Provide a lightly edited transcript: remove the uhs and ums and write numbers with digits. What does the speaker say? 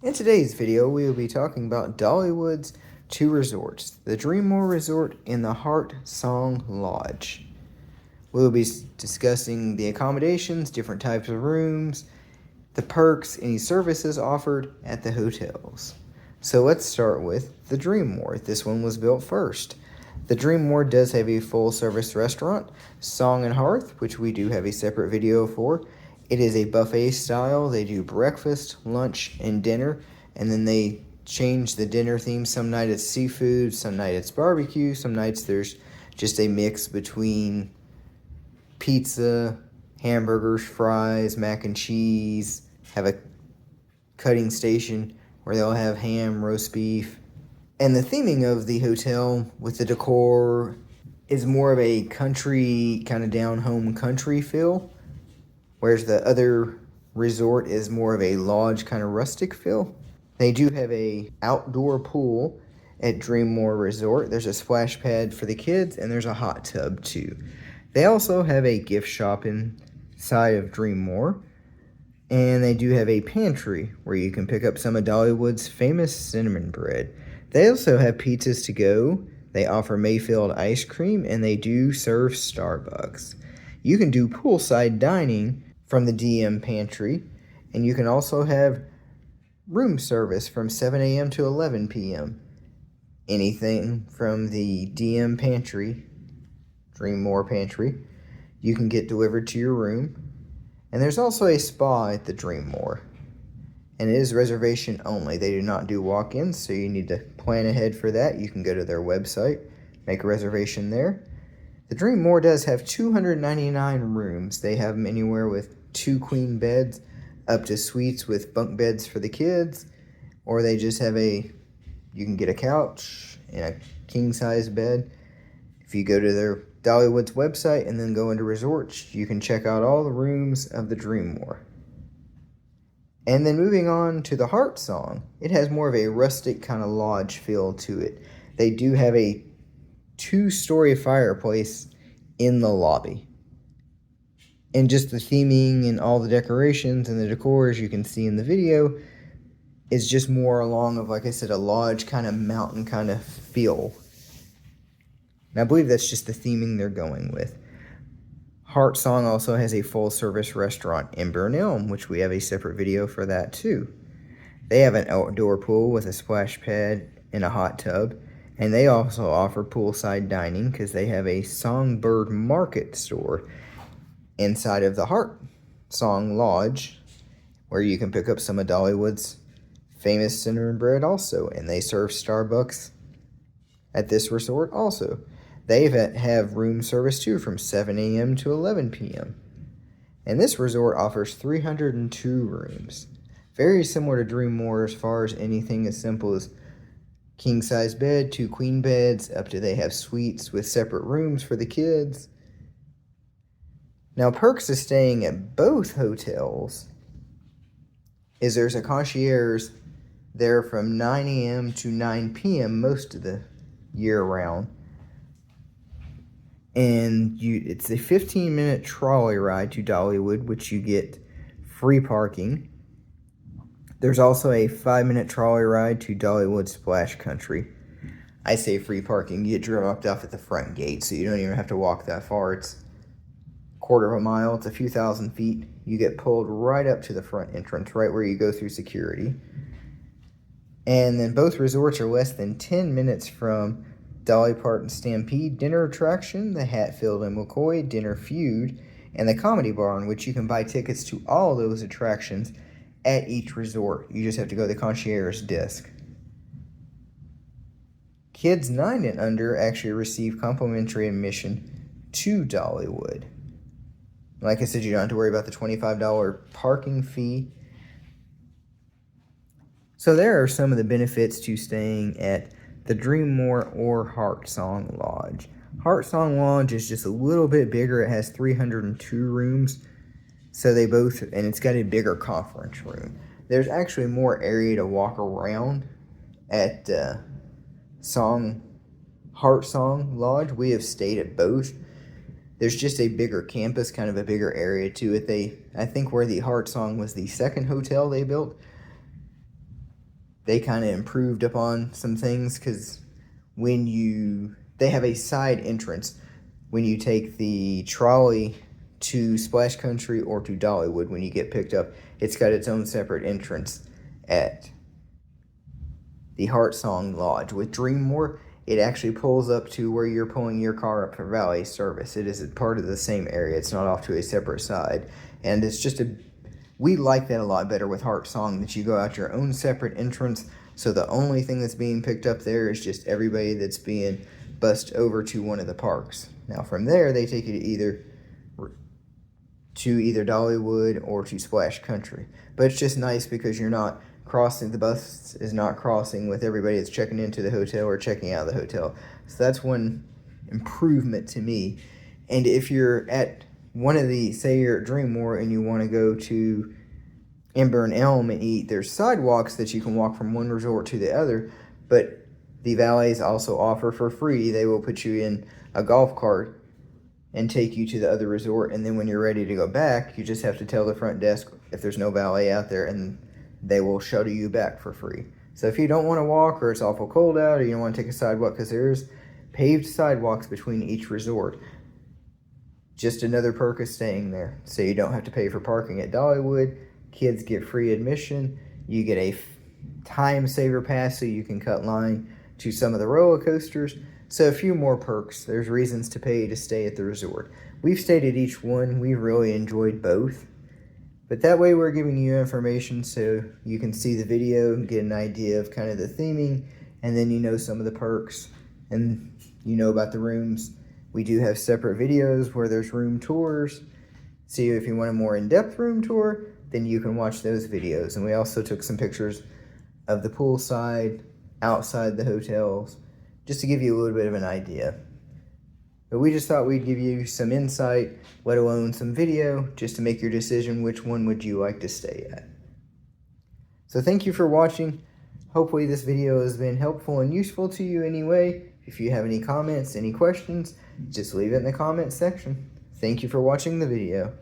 In today's video, we will be talking about Dollywood's two resorts, the DreamMore Resort and the HeartSong Lodge. We will be discussing the accommodations, different types of rooms, the perks, any services offered at the hotels. So let's start with the DreamMore. This one was built first. The DreamMore does have a full-service restaurant, Song and Hearth, which we do have a separate video for. It is a buffet style. They do breakfast, lunch, and dinner, and then they change the dinner theme. Some night it's seafood, some night it's barbecue, some nights there's just a mix between pizza, hamburgers, fries, mac and cheese, have a cutting station where they'll have ham, roast beef. And the theming of the hotel with the decor is more of a country, kind of down home country feel, whereas the other resort is more of a lodge, kind of rustic feel. They do have a outdoor pool at DreamMore Resort. There's a splash pad for the kids, and there's a hot tub too. They also have a gift shop inside of DreamMore, and they do have a pantry where you can pick up some of Dollywood's famous cinnamon bread. They also have pizzas to go. They offer Mayfield ice cream, and they do serve Starbucks. You can do poolside dining from the DM pantry, and you can also have room service from 7 a.m. to 11 p.m. Anything from the DM pantry, DreamMore pantry, you can get delivered to your room. And there's also a spa at the DreamMore, and it is reservation only. They do not do walk-ins, so you need to plan ahead for that. You can go to their website, make a reservation there. The DreamMore does have 299 rooms. They have them anywhere with 2 queen beds up to suites with bunk beds for the kids, or they just have you can get a couch and a king-size bed. If you go to their Dollywood's website and then go into resorts, you can check out all the rooms of the DreamMore. And then moving on to the HeartSong, it has more of a rustic kind of lodge feel to it. They do have a 2-story fireplace in the lobby. And just the theming and all the decorations and the decor, as you can see in the video, is just more along of, like I said, a lodge kind of mountain kind of feel. And I believe that's just the theming they're going with. HeartSong also has a full-service restaurant in Burn Elm, which we have a separate video for that too. They have an outdoor pool with a splash pad and a hot tub. And they also offer poolside dining because they have a Songbird Market store inside of the HeartSong Lodge, where you can pick up some of Dollywood's famous cinnamon bread also. And they serve Starbucks at this resort also. They have room service too from 7 a.m. to 11 p.m. And this resort offers 302 rooms. Very similar to DreamMore as far as anything as simple as king-size bed, 2 queen beds, up to they have suites with separate rooms for the kids. Now, perks of staying at both hotels is there's a concierge there from 9 a.m. to 9 p.m. most of the year round. And it's a 15-minute trolley ride to Dollywood, which you get free parking. There's also a 5-minute trolley ride to Dollywood Splash Country. I say free parking. You get dropped off at the front gate, so you don't even have to walk that far. It's a quarter of a mile. It's a few thousand feet. You get pulled right up to the front entrance, right where you go through security. And then both resorts are less than 10 minutes from Dolly Parton Stampede Dinner Attraction, the Hatfield and McCoy Dinner Feud, and the Comedy Barn, which you can buy tickets to all those attractions at each resort. You just have to go to the concierge desk. Kids 9 and under actually receive complimentary admission to Dollywood. Like I said, you don't have to worry about the $25 parking fee. So there are some of the benefits to staying at the DreamMore or HeartSong Lodge. HeartSong Lodge is just a little bit bigger. It has 302 rooms. So they both, and it's got a bigger conference room. There's actually more area to walk around at HeartSong Lodge. We have stayed at both. There's just a bigger campus, kind of a bigger area to it. I think where the HeartSong was the second hotel they built, they kind of improved upon some things, because they have a side entrance when you take the trolley to Splash Country or to Dollywood. When you get picked up, it's got its own separate entrance at the HeartSong Lodge. With DreamMore, it actually pulls up to where you're pulling your car up for valet service. It is a part of the same area. It's not off to a separate side. And it's just we like that a lot better with HeartSong, that you go out your own separate entrance. So the only thing that's being picked up there is just everybody that's being bussed over to one of the parks. Now from there, they take you to either Dollywood or to Splash Country. But it's just nice because you're not crossing, the bus is not crossing with everybody that's checking into the hotel or checking out of the hotel. So that's one improvement to me. And if you're at one of the, say you're at DreamMore and you want to go to Ember and Elm and eat, there's sidewalks that you can walk from one resort to the other, but the valets also offer for free. They will put you in a golf cart and take you to the other resort, and then when you're ready to go back, you just have to tell the front desk if there's no valet out there, and they will shuttle you back for free. So if you don't want to walk, or it's awful cold out, or you don't want to take a sidewalk, because there's paved sidewalks between each resort, just another perk of staying there. So you don't have to pay for parking at Dollywood. Kids get free admission. You get a time saver pass so you can cut line to some of the roller coasters. So a few more perks. There's reasons to pay to stay at the resort. We've stayed at each one. We've really enjoyed both. But that way we're giving you information so you can see the video and get an idea of kind of the theming, and then you know some of the perks and you know about the rooms. We do have separate videos where there's room tours. So if you want a more in-depth room tour, then you can watch those videos. And we also took some pictures of the poolside, outside the hotels, just to give you a little bit of an idea. But we just thought we'd give you some insight, let alone some video, just to make your decision which one would you like to stay at. So thank you for watching. Hopefully this video has been helpful and useful to you anyway. If you have any comments, any questions, just leave it in the comments section. Thank you for watching the video.